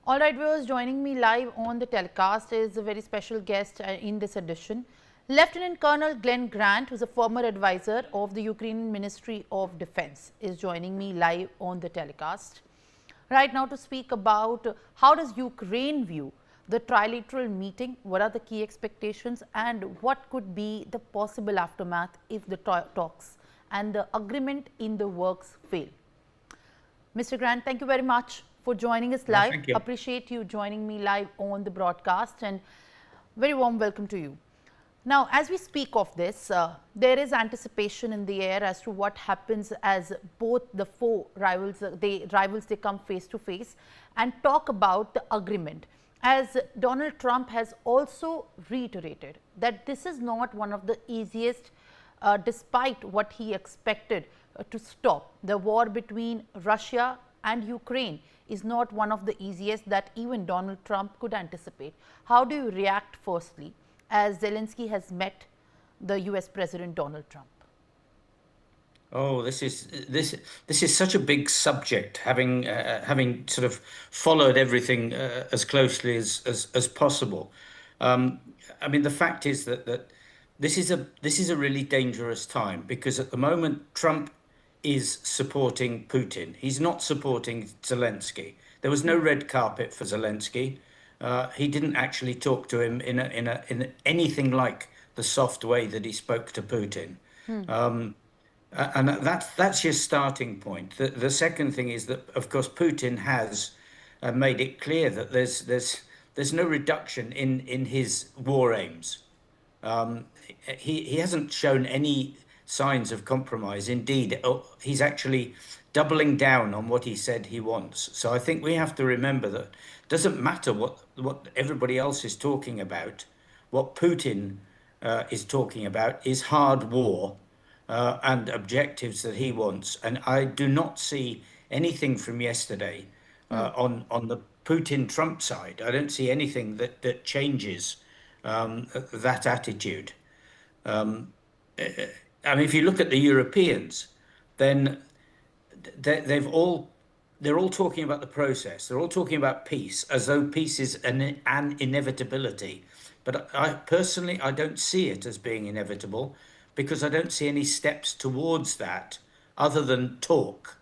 All right, viewers, joining me live on the telecast is a very special guest in this edition. Lieutenant Colonel Glenn Grant, who is a former advisor of the Ukrainian Ministry of Defense, is joining me live on the telecast right now to speak about how does Ukraine view the trilateral meeting, what are the key expectations, and what could be the possible aftermath if the talks and the agreement in the works fail. Mr. Grant, thank you very much for joining us live. Thank you. Appreciate you joining me live on the broadcast, and very warm welcome to you. Now, as we speak of this, there is anticipation in the air as to what happens as both the four rivals, they come face to face and talk about the agreement. As Donald Trump has also reiterated that this is not one of the easiest, despite what he expected to stop. The war between Russia and Ukraine is not one of the easiest that even Donald Trump could anticipate. How do you react firstly as Zelensky has met the US President Donald Trump? Oh, this is such a big subject. Having sort of followed everything as closely as possible. I mean, the fact is that this is a really dangerous time, because at the moment Trump is supporting Putin. He's not supporting Zelensky. There was no red carpet for Zelensky. He didn't actually talk to him in anything like the soft way that he spoke to Putin. And that's your starting point. The second thing is that, of course, Putin has made it clear that there's no reduction in his war aims. He hasn't shown any signs of compromise. Indeed, he's actually doubling down on what he said he wants. So I think we have to remember that it doesn't matter what everybody else is talking about. What Putin is talking about is hard war and objectives that he wants. And I do not see anything from yesterday on the Putin-Trump side. I don't see anything that changes that attitude. I mean, if you look at the Europeans, then they're all talking about the process. They're all talking about peace, as though peace is an inevitability. But I personally don't see it as being inevitable, because I don't see any steps towards that other than talk.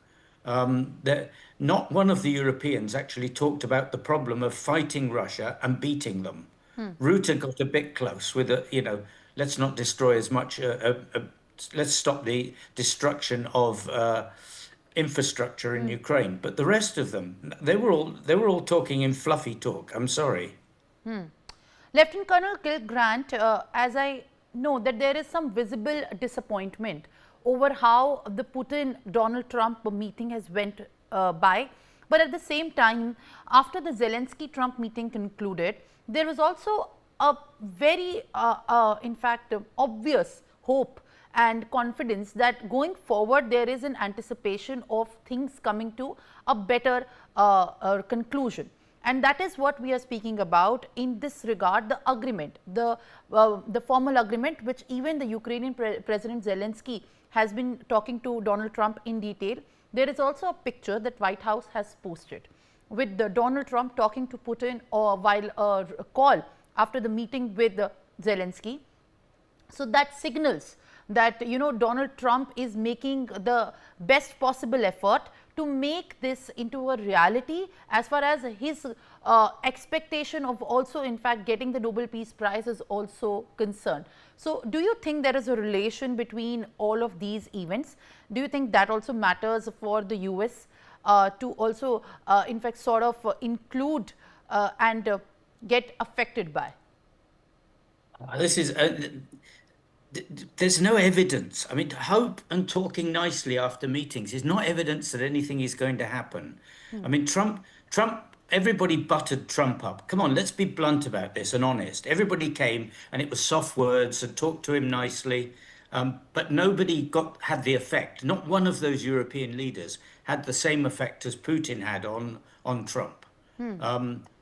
Not one of the Europeans actually talked about the problem of fighting Russia and beating them. Rutte got a bit close with let's not destroy as much. Let's stop the destruction of infrastructure in Ukraine. But the rest of them, they were all talking in fluffy talk. I'm sorry. Lieutenant Colonel Grant, as I know that there is some visible disappointment over how the Putin-Donald Trump meeting has went by. But at the same time, after the Zelensky-Trump meeting concluded, there was also a very, in fact, obvious hope and confidence that going forward there is an anticipation of things coming to a better conclusion. And that is what we are speaking about in this regard, the agreement, the formal agreement which even the Ukrainian President Zelensky has been talking to Donald Trump in detail. There is also a picture that White House has posted with Donald Trump talking to Putin while a call after the meeting with Zelensky. So that signals that Donald Trump is making the best possible effort to make this into a reality as far as his expectation of also in fact getting the Nobel Peace Prize is also concerned. So do you think there is a relation between all of these events? Do you think that also matters for the US to also in fact sort of include and get affected by? This is there's no evidence. I mean, hope and talking nicely after meetings is not evidence that anything is going to happen. I mean, Trump, everybody buttered Trump up. Come on, let's be blunt about this and honest. Everybody came and it was soft words and talked to him nicely, but nobody had the effect. Not one of those European leaders had the same effect as Putin had on Trump.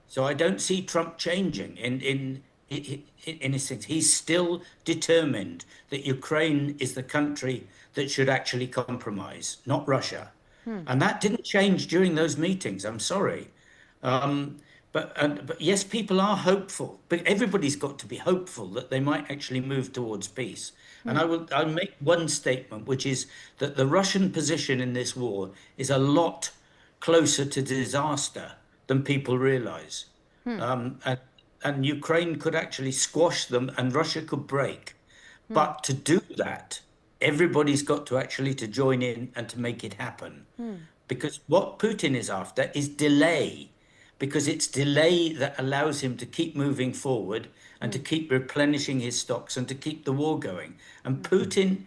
So I don't see Trump changing in his things. He's still determined that Ukraine is the country that should actually compromise, not Russia. And that didn't change during those meetings. I'm sorry. Um, but yes, people are hopeful. But everybody's got to be hopeful that they might actually move towards peace. And I'll make one statement, which is that the Russian position in this war is a lot closer to disaster than people realize. Um, and, and Ukraine could actually squash them and Russia could break. But to do that, everybody's got to actually to join in and to make it happen. Because what Putin is after is delay, because it's delay that allows him to keep moving forward and to keep replenishing his stocks and to keep the war going. And Putin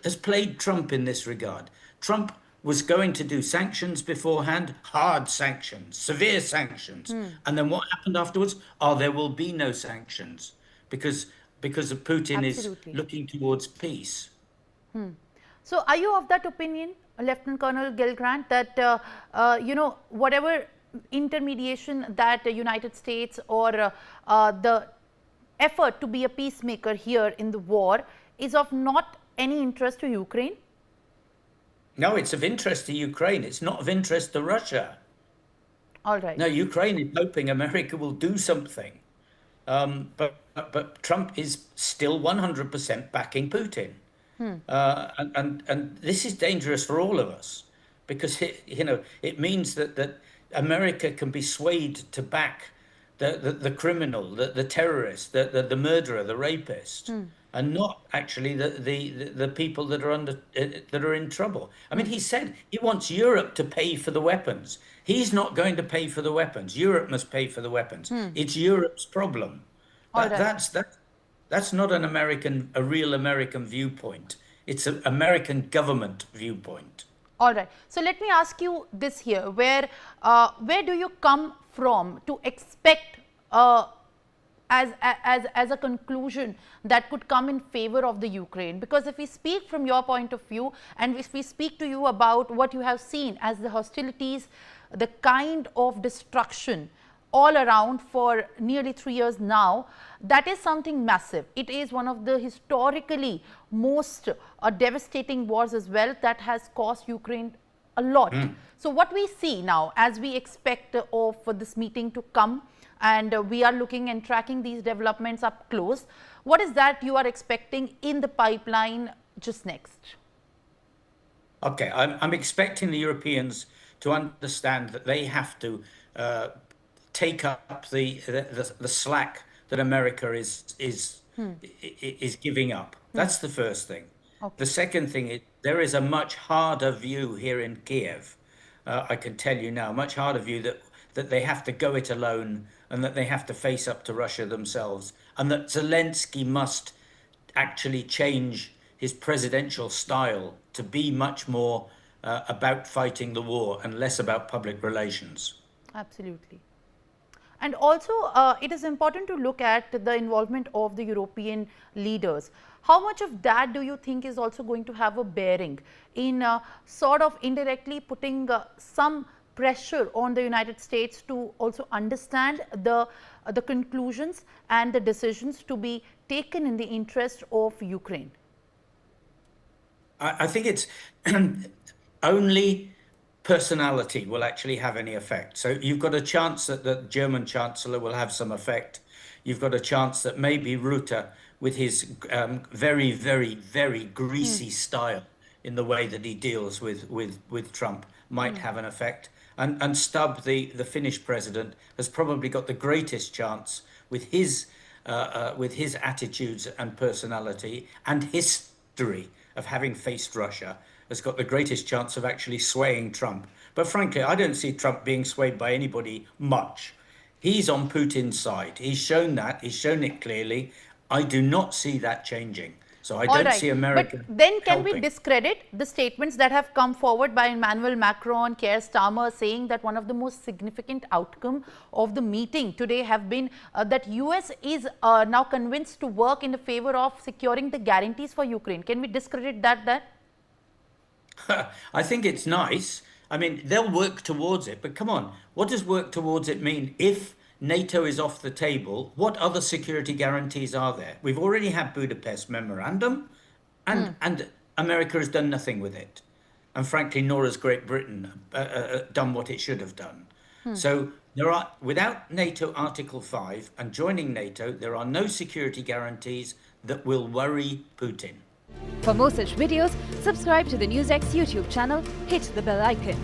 has played Trump in this regard. Trump was going to do sanctions beforehand, hard sanctions, severe sanctions. And then what happened afterwards? Oh, there will be no sanctions because Putin is Absolutely. looking towards peace. So, are you of that opinion, Lieutenant Colonel Gilgrant, that whatever intermediation that the United States or the effort to be a peacemaker here in the war is of not any interest to Ukraine? No, it's of interest to Ukraine. It's not of interest to Russia. All right. No, Ukraine is hoping America will do something. But Trump is still 100% backing Putin. And this is dangerous for all of us because it means that America can be swayed to back the criminal, the terrorist, the murderer, the rapist, and not actually the people that are that are in trouble. I mean, he said he wants Europe to pay for the weapons. He's not going to pay for the weapons. Europe must pay for the weapons. It's Europe's problem. All right. That's not a real American viewpoint. It's an American government viewpoint. All right. So let me ask you this here: where do you come from to expect as a conclusion that could come in favor of the Ukraine? Because if we speak from your point of view, and if we speak to you about what you have seen as the hostilities, the kind of destruction all around for nearly 3 years now, that is something massive. It is one of the historically most devastating wars as well that has cost Ukraine a lot. So what we see now as we expect of this meeting to come, and we are looking and tracking these developments up close, what is that you are expecting in the pipeline just next? Okay, I'm expecting the Europeans to understand that they have to take up the slack that America is giving up. That's the first thing. Okay. The second thing is there is a much harder view here in Kiev. I can tell you now, much harder view that they have to go it alone and that they have to face up to Russia themselves, and that Zelensky must actually change his presidential style to be much more about fighting the war and less about public relations. Absolutely. And also, it is important to look at the involvement of the European leaders. How much of that do you think is also going to have a bearing in sort of indirectly putting some pressure on the United States to also understand the conclusions and the decisions to be taken in the interest of Ukraine? I think it's only personality will actually have any effect. So you've got a chance that the German Chancellor will have some effect. You've got a chance that maybe Rutte, with his very, very, very greasy style in the way that he deals with Trump, might have an effect. And Stubb, the Finnish president, has probably got the greatest chance with his attitudes and personality and history of having faced Russia, has got the greatest chance of actually swaying Trump. But frankly, I don't see Trump being swayed by anybody much. He's on Putin's side. He's shown that. He's shown it clearly. I do not see that changing. So I don't see America But then can we helping. discredit the statements that have come forward by Emmanuel Macron, Keir Starmer, saying that one of the most significant outcome of the meeting today have been that US is now convinced to work in the favor of securing the guarantees for Ukraine? Can we discredit that? I think it's nice. I mean, they'll work towards it, but come on, what does work towards it mean? If NATO is off the table, what other security guarantees are there? We've already had Budapest Memorandum, and America has done nothing with it. And frankly, nor has Great Britain done what it should have done. So there are, without NATO Article 5 and joining NATO, there are no security guarantees that will worry Putin. For more such videos, subscribe to the Newsx YouTube channel, hit the bell icon.